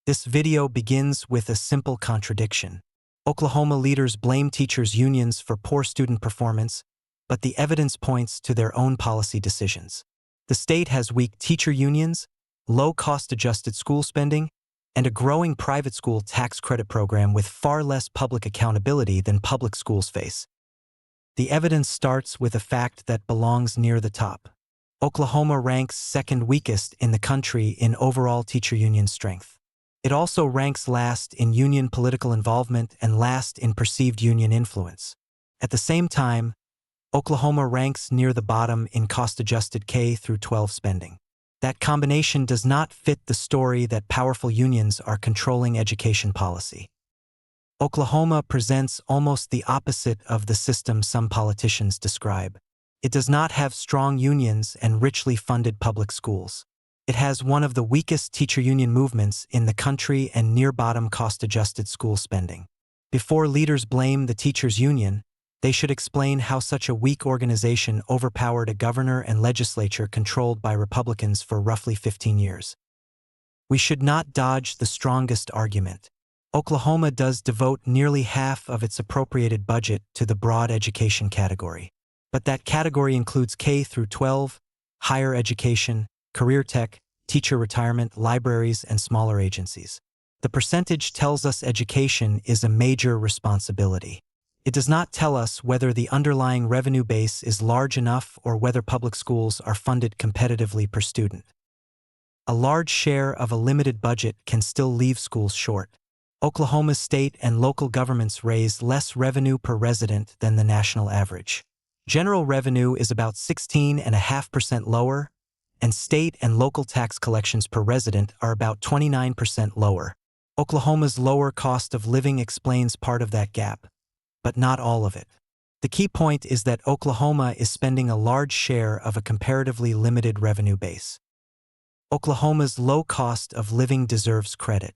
This video begins with a simple contradiction. Oklahoma leaders blame teachers' unions for poor student performance, but the evidence points to their own policy decisions. The state has weak teacher unions, low cost-adjusted school spending, and a growing private school tax credit program with far less public accountability than public schools face. The evidence starts with a fact that belongs near the top. Oklahoma ranks second weakest in the country in overall teacher union strength. It also ranks last in union political involvement and last in perceived union influence. At the same time, Oklahoma ranks near the bottom in cost-adjusted K-12 spending. That combination does not fit the story that powerful unions are controlling education policy. Oklahoma presents almost the opposite of the system some politicians describe. It does not have strong unions and richly funded public schools. It has one of the weakest teacher union movements in the country and near-bottom cost-adjusted school spending. Before leaders blame the teachers' union, they should explain how such a weak organization overpowered a governor and legislature controlled by Republicans for roughly 15 years. We should not dodge the strongest argument. Oklahoma does devote nearly half of its appropriated budget to the broad education category. But that category includes K-12, higher education, career tech, teacher retirement, libraries, and smaller agencies. The percentage tells us education is a major responsibility. It does not tell us whether the underlying revenue base is large enough or whether public schools are funded competitively per student. A large share of a limited budget can still leave schools short. Oklahoma's state and local governments raise less revenue per resident than the national average. General revenue is about 16.5% lower, and state and local tax collections per resident are about 29% lower. Oklahoma's lower cost of living explains part of that gap, but not all of it. The key point is that Oklahoma is spending a large share of a comparatively limited revenue base. Oklahoma's low cost of living deserves credit.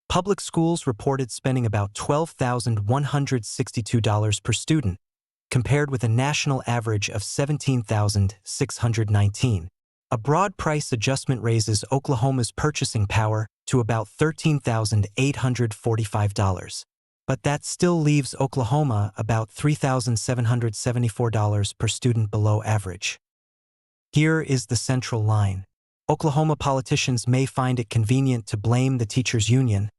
Public schools reported spending about $12,162 per student, compared with a national average of $17,619. A broad price adjustment raises Oklahoma's purchasing power to about $13,845. But that still leaves Oklahoma about $3,774 per student below average. Here is the central line. Oklahoma politicians may find it convenient to blame the teachers' union,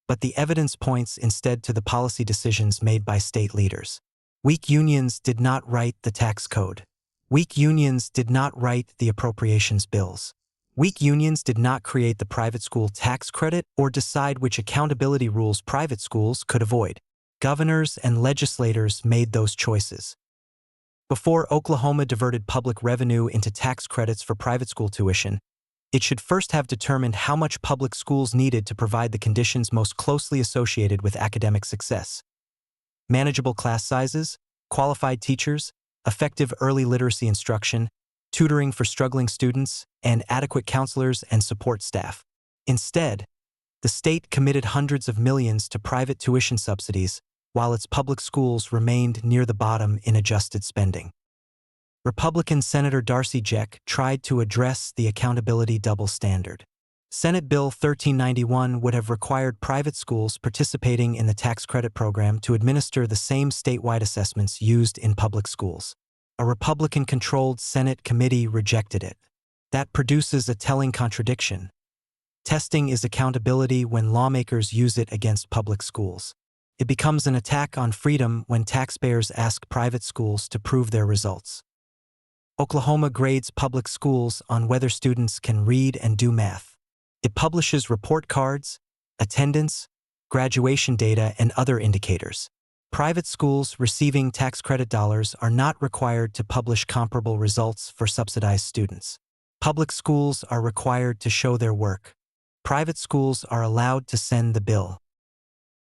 but the evidence points instead to the policy decisions made by state leaders. Weak unions did not write the tax code. Weak unions did not write the appropriations bills. Weak unions did not create the private school tax credit or decide which accountability rules private schools could avoid. Governors and legislators made those choices. Before Oklahoma diverted public revenue into tax credits for private school tuition, it should first have determined how much public schools needed to provide the conditions most closely associated with academic success: manageable class sizes, qualified teachers, effective early literacy instruction, tutoring for struggling students, and adequate counselors and support staff. Instead, the state committed hundreds of millions to private tuition subsidies, while its public schools remained near the bottom in adjusted spending. Republican Senator Darcy Jeck tried to address the accountability double standard. Senate Bill 1391 would have required private schools participating in the tax credit program to administer the same statewide assessments used in public schools. A Republican-controlled Senate committee rejected it. That produces a telling contradiction. Testing is accountability when lawmakers use it against public schools. It becomes an attack on freedom when taxpayers ask private schools to prove their results. Oklahoma grades public schools on whether students can read and do math. It publishes report cards, attendance, graduation data, and other indicators. Private schools receiving tax credit dollars are not required to publish comparable results for subsidized students. Public schools are required to show their work. Private schools are allowed to send the bill.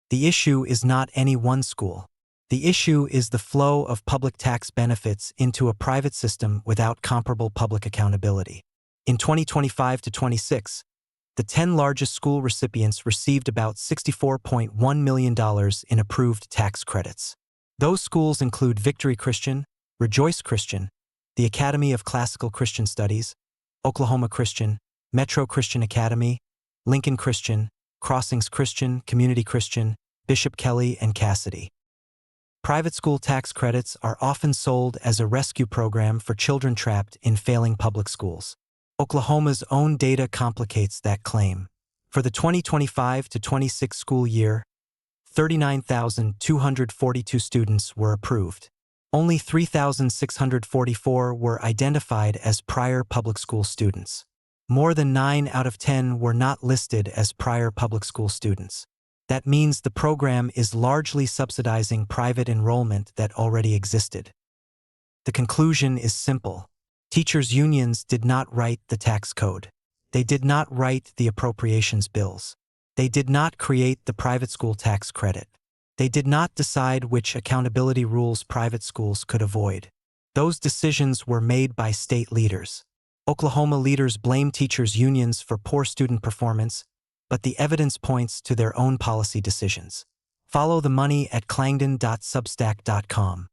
The issue is not any one school. The issue is the flow of public tax benefits into a private system without comparable public accountability. In 2025 to 26, the 10 largest school recipients received about $64.1 million in approved tax credits. Those schools include Victory Christian, Rejoice Christian, the Academy of Classical Christian Studies, Oklahoma Christian, Metro Christian Academy, Lincoln Christian, Crossings Christian, Community Christian, Bishop Kelly, and Cassidy. Private school tax credits are often sold as a rescue program for children trapped in failing public schools. Oklahoma's own data complicates that claim. For the 2025 to 26 school year, 39,242 students were approved. Only 3,644 were identified as prior public school students. More than 9 out of 10 were not listed as prior public school students. That means the program is largely subsidizing private enrollment that already existed. The conclusion is simple. Teachers' unions did not write the tax code. They did not write the appropriations bills. They did not create the private school tax credit. They did not decide which accountability rules private schools could avoid. Those decisions were made by state leaders. Oklahoma leaders blame teachers' unions for poor student performance, but the evidence points to their own policy decisions. Follow the money at clangdon.substack.com.